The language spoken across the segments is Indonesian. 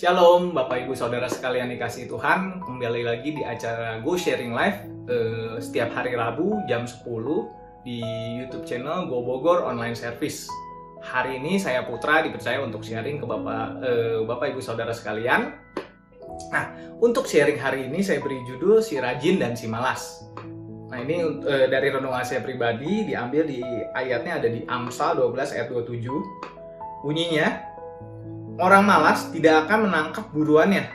Shalom Bapak Ibu Saudara sekalian dikasihi Tuhan. Kembali lagi di acara Go Sharing Live setiap hari Rabu jam 10 di YouTube channel Go Bogor Online Service. Hari ini saya Putra dipercaya untuk sharing ke Bapak Ibu Saudara sekalian. Nah, untuk sharing hari ini saya beri judul Si Rajin dan Si Malas. Nah, ini dari renungan saya pribadi, diambil di ayatnya ada di Amsal 12 ayat 27. Bunyinya, orang malas tidak akan menangkap buruannya,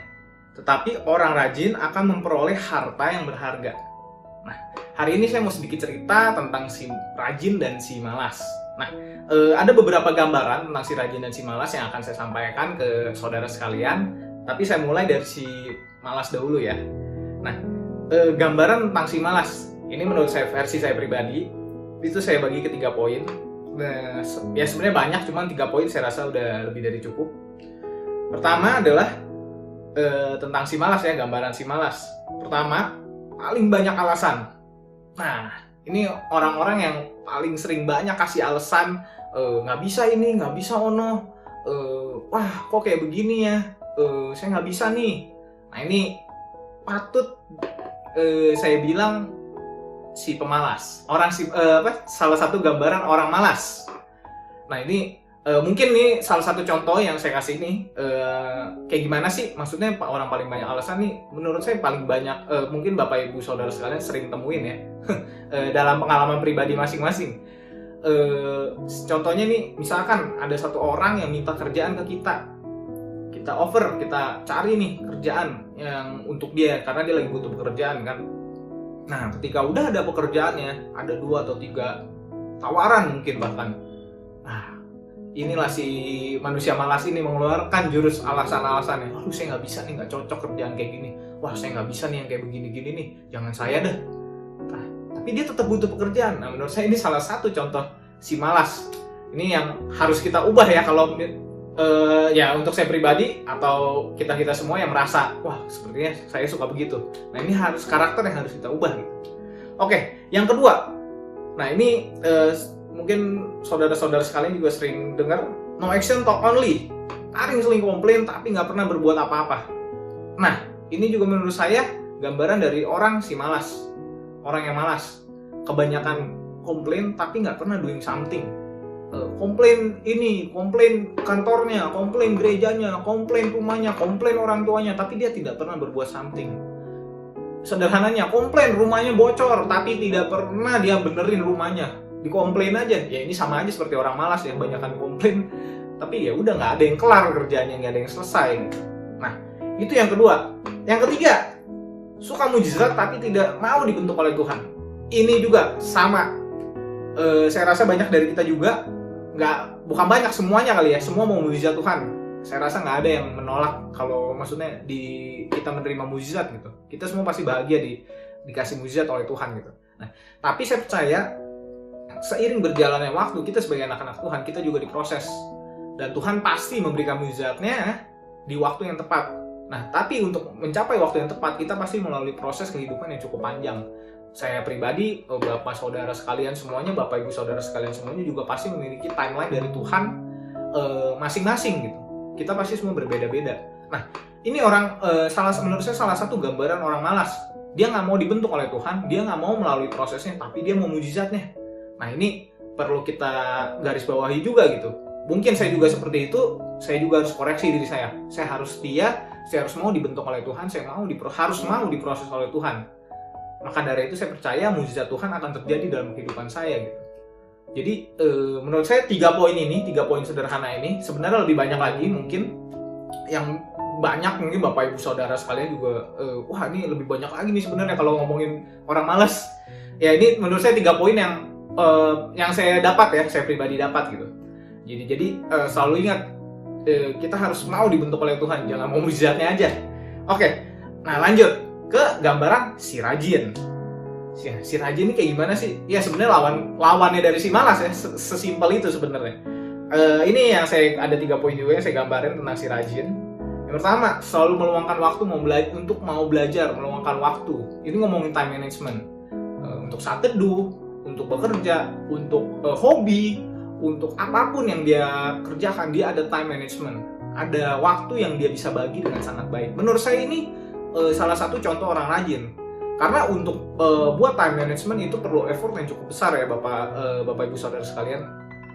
tetapi orang rajin akan memperoleh harta yang berharga. Nah, hari ini saya mau sedikit cerita tentang si rajin dan si malas. Nah, ada beberapa gambaran tentang si rajin dan si malas yang akan saya sampaikan ke saudara sekalian. Tapi saya mulai dari si malas dahulu ya. Nah, gambaran tentang si malas, ini menurut saya versi saya pribadi, itu saya bagi ke 3 poin. Nah, ya sebenarnya banyak, cuman 3 poin saya rasa udah lebih dari cukup. Pertama adalah tentang si malas ya, gambaran si malas. Pertama, paling banyak alasan. Nah, ini orang-orang yang paling sering banyak kasih alasan, nggak bisa ini, nggak bisa ono, wah kok kayak begini ya, saya nggak bisa nih. Nah, ini patut saya bilang si pemalas. Salah satu gambaran orang malas. Nah, ini mungkin nih salah satu contoh yang saya kasih nih, kayak gimana sih maksudnya orang paling banyak alasan nih. Menurut saya paling banyak, mungkin Bapak Ibu Saudara sekalian sering temuin ya dalam pengalaman pribadi masing-masing. Contohnya nih, misalkan ada satu orang yang minta kerjaan ke kita offer, kita cari nih kerjaan yang untuk dia karena dia lagi butuh pekerjaan kan. Nah, ketika udah ada pekerjaannya, ada 2 atau 3 tawaran mungkin bahkan. Nah, inilah si manusia malas ini mengeluarkan jurus alasan-alasannya. Aduh, saya nggak bisa nih, nggak cocok kerjaan kayak gini. Wah, saya nggak bisa nih yang kayak begini-gini nih. Jangan saya deh. Nah, tapi dia tetap butuh pekerjaan. Nah, menurut saya ini salah satu contoh si malas. Ini yang harus kita ubah ya kalau ya untuk saya pribadi atau kita semua yang merasa, wah sepertinya saya suka begitu. Nah, ini harus karakter yang harus kita ubah gitu. Oke, yang kedua. Nah, ini mungkin saudara-saudara sekalian juga sering dengar no action talk only. Sering komplain tapi nggak pernah berbuat apa-apa. Nah, ini juga menurut saya gambaran dari orang si malas. Orang yang malas. Kebanyakan komplain tapi nggak pernah doing something. Komplain ini, komplain kantornya, komplain gerejanya, komplain rumahnya, komplain orang tuanya, tapi dia tidak pernah berbuat something. Sederhananya, komplain rumahnya bocor tapi tidak pernah dia benerin rumahnya. Dikomplain aja, ya ini sama aja seperti orang malas ya, banyakan komplain tapi ya udah nggak ada yang kelar kerjanya, nggak ada yang selesai. Nah, itu yang kedua. Yang ketiga, suka mujizat tapi tidak mau dibentuk oleh Tuhan. Ini juga sama. Saya rasa banyak dari kita juga, bukan banyak, semuanya kali ya, semua mau mujizat Tuhan. Saya rasa nggak ada yang menolak kalau maksudnya kita menerima mujizat gitu. Kita semua pasti bahagia dikasih mujizat oleh Tuhan gitu. Nah, tapi saya percaya seiring berjalannya waktu, kita sebagai anak-anak Tuhan, kita juga diproses. Dan Tuhan pasti memberikan mujizatnya di waktu yang tepat. Nah, tapi untuk mencapai waktu yang tepat, kita pasti melalui proses kehidupan yang cukup panjang. Saya pribadi, Bapak Saudara sekalian semuanya, Bapak Ibu Saudara sekalian semuanya juga pasti memiliki timeline dari Tuhan masing-masing gitu. Kita pasti semua berbeda-beda. Nah, ini menurut saya salah satu gambaran orang malas. Dia nggak mau dibentuk oleh Tuhan, dia nggak mau melalui prosesnya, tapi dia mau mujizatnya. Nah, ini perlu kita garis bawahi juga gitu. Mungkin saya juga seperti itu, saya juga harus koreksi diri saya. Saya harus setia, saya harus mau dibentuk oleh Tuhan, saya harus mau diproses oleh Tuhan. Maka dari itu saya percaya mujizat Tuhan akan terjadi dalam kehidupan saya gitu. Jadi menurut saya 3 poin ini, 3 poin sederhana ini, sebenarnya lebih banyak lagi mungkin yang banyak mungkin Bapak Ibu Saudara sekalian juga, wah ini lebih banyak lagi nih sebenarnya kalau ngomongin orang malas. Ya, ini menurut saya 3 poin yang saya dapat ya, saya pribadi dapat gitu. Jadi selalu ingat, kita harus mau dibentuk oleh Tuhan, jangan mau mujizatnya aja. Oke, nah lanjut ke gambaran si rajin. Si rajin ini kayak gimana sih? Ya sebenarnya lawannya dari si malas ya, sesimpel itu sebenarnya. Ini yang ada 3 poin juga yang saya gambarin tentang si rajin. Yang pertama, selalu meluangkan waktu untuk mau belajar, meluangkan waktu. Ini ngomongin time management. Untuk saat teduh, untuk bekerja, untuk hobi, untuk apapun yang dia kerjakan, dia ada time management. ada waktu yang dia bisa bagi dengan sangat baik. Menurut saya ini salah satu contoh orang rajin. Karena untuk buat time management itu perlu effort yang cukup besar ya Bapak Ibu Saudara sekalian.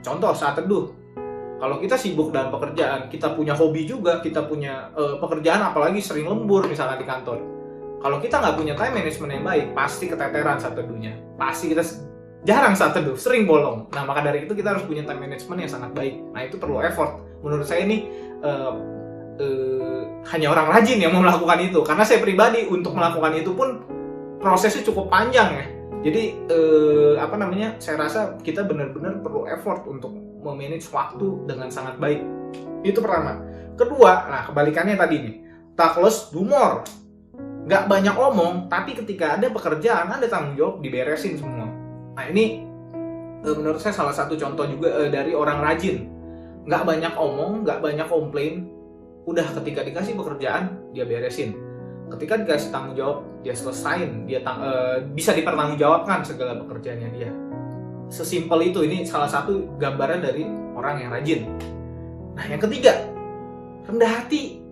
Contoh saat teduh. Kalau kita sibuk dalam pekerjaan, kita punya hobi juga, kita punya pekerjaan apalagi sering lembur misalnya di kantor. Kalau kita nggak punya time management yang baik, pasti keteteran saat teduhnya. Pasti kita jarang saat teduh, sering bolong. Nah, maka dari itu kita harus punya time management yang sangat baik. Nah, itu perlu effort. Menurut saya ini hanya orang rajin yang mau melakukan itu. Karena saya pribadi untuk melakukan itu pun prosesnya cukup panjang ya. Jadi saya rasa kita benar-benar perlu effort untuk memanage waktu dengan sangat baik. Itu pertama. Kedua, nah kebalikannya tadi nih, talk less, do more. Nggak banyak omong, tapi ketika ada pekerjaan, ada tanggung jawab, diberesin semua. Nah ini menurut saya salah satu contoh juga dari orang rajin. Nggak banyak omong, nggak banyak komplain. Udah ketika dikasih pekerjaan, dia beresin. Ketika dikasih tanggung jawab, dia selesain, dia bisa dipertanggungjawabkan segala pekerjaannya dia. Sesimpel itu, ini salah satu gambaran dari orang yang rajin. Nah yang ketiga, rendah hati,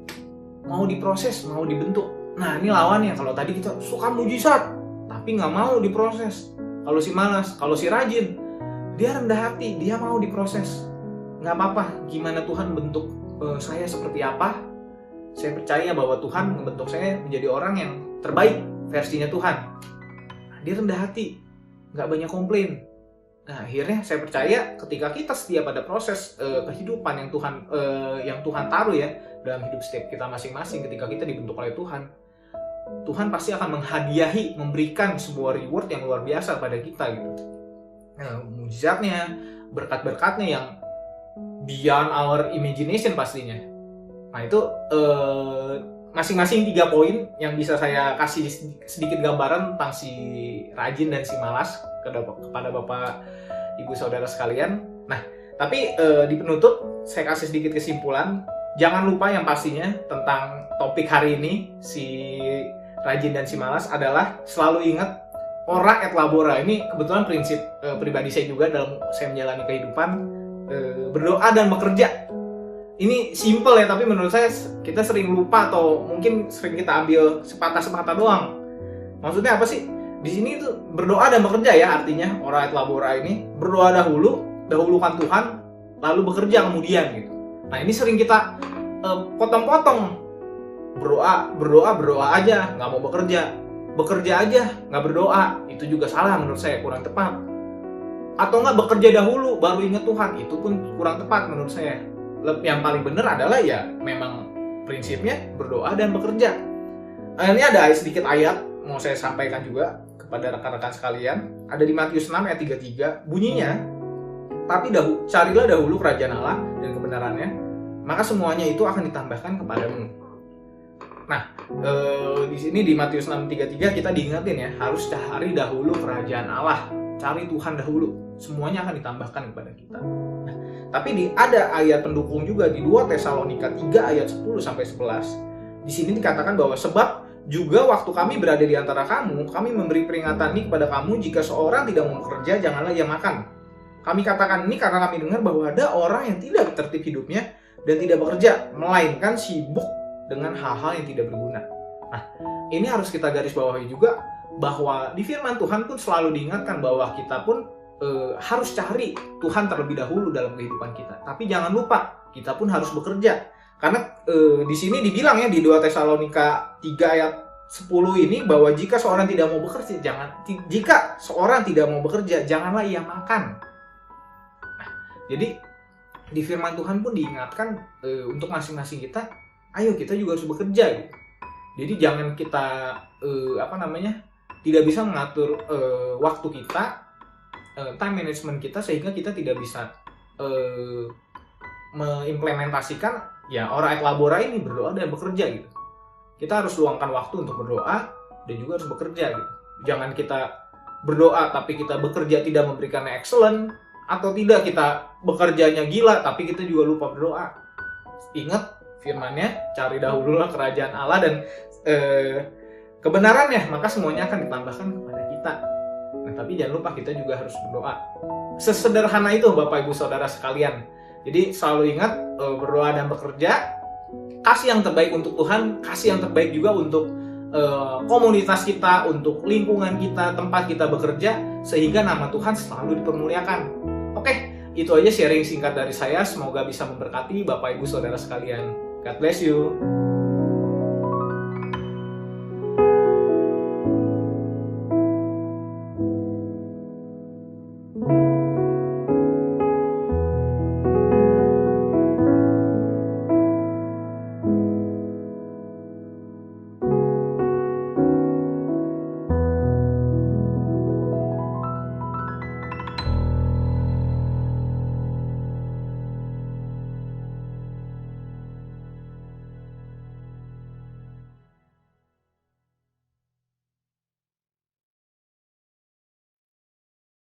mau diproses, mau dibentuk. Nah ini lawannya, kalau tadi kita suka mujizat, tapi nggak mau diproses. Kalau si malas, kalau si rajin, dia rendah hati, dia mau diproses. Nggak apa-apa, gimana Tuhan bentuk saya seperti apa, saya percaya bahwa Tuhan membentuk saya menjadi orang yang terbaik versinya Tuhan. Nah, dia rendah hati, nggak banyak komplain. Nah, akhirnya saya percaya ketika kita setia pada proses kehidupan yang Tuhan taruh ya dalam hidup setiap kita masing-masing, ketika kita dibentuk oleh Tuhan, Tuhan pasti akan menghadiahi, memberikan sebuah reward yang luar biasa pada kita gitu. Nah, mujizatnya, berkat-berkatnya yang beyond our imagination pastinya. Nah itu masing-masing 3 poin yang bisa saya kasih sedikit gambaran tentang si rajin dan si malas kepada Bapak Ibu Saudara sekalian. Nah tapi di penutup saya kasih sedikit kesimpulan. Jangan lupa yang pastinya tentang topik hari ini, si rajin dan si malas adalah selalu ingat ora et labora. Ini kebetulan prinsip pribadi saya juga dalam saya menjalani kehidupan, berdoa dan bekerja. Ini simple ya, tapi menurut saya kita sering lupa atau mungkin sering kita ambil sepatah-sepatah doang. Maksudnya apa sih? Di sini itu berdoa dan bekerja ya, artinya ora et labora ini berdoa dahulukan Tuhan, lalu bekerja kemudian gitu. Nah ini sering kita potong-potong. Berdoa aja, nggak mau bekerja aja, nggak berdoa. Itu juga salah menurut saya, kurang tepat. Atau nggak bekerja dahulu baru ingat Tuhan, itu pun kurang tepat menurut saya. Yang paling benar adalah ya memang prinsipnya berdoa dan bekerja. Ini ada sedikit ayat mau saya sampaikan juga kepada rekan-rekan sekalian. Ada di Matius 6 ayat 33, bunyinya, tapi carilah dahulu kerajaan Allah dan kebenarannya, maka semuanya itu akan ditambahkan kepadamu. Nah, di sini di Matius 6:33 kita diingetin ya, harus cari dahulu kerajaan Allah, cari Tuhan dahulu, semuanya akan ditambahkan kepada kita. Nah, tapi ada ayat pendukung juga di 2 Tesalonika 3 ayat 10 sampai 11. Di sini dikatakan bahwa sebab juga waktu kami berada di antara kamu, kami memberi peringatan ini kepada kamu, jika seorang tidak mau bekerja, janganlah ia makan. Kami katakan ini karena kami dengar bahwa ada orang yang tidak tertib hidupnya dan tidak bekerja, melainkan sibuk dengan hal-hal yang tidak berguna. Nah, ini harus kita garis bawahi juga bahwa di firman Tuhan pun selalu diingatkan bahwa kita pun harus cari Tuhan terlebih dahulu dalam kehidupan kita. Tapi jangan lupa, kita pun harus bekerja. Karena di sini dibilang ya di 2 Tesalonika 3 ayat 10 ini bahwa jika seorang tidak mau bekerja, janganlah ia makan. Nah, jadi di firman Tuhan pun diingatkan untuk masing-masing kita, ayo kita juga harus bekerja gitu. Jadi jangan kita tidak bisa mengatur waktu kita, time management kita, sehingga kita tidak bisa mengimplementasikan ya ora et labora ini, berdoa dan bekerja gitu. Kita harus luangkan waktu untuk berdoa dan juga harus bekerja gitu. Jangan kita berdoa tapi kita bekerja tidak memberikan excellent, atau tidak kita bekerjanya gila tapi kita juga lupa berdoa. Ingat firman-Nya, cari dahululah kerajaan Allah dan kebenarannya, maka semuanya akan ditambahkan kepada kita. Nah, tapi jangan lupa kita juga harus berdoa. Sesederhana itu Bapak Ibu Saudara sekalian. Jadi selalu ingat, berdoa dan bekerja, kasih yang terbaik untuk Tuhan, kasih yang terbaik juga untuk komunitas kita, untuk lingkungan kita, tempat kita bekerja, sehingga nama Tuhan selalu dipermuliakan. Oke, itu aja sharing singkat dari saya. Semoga bisa memberkati Bapak Ibu Saudara sekalian. God bless you.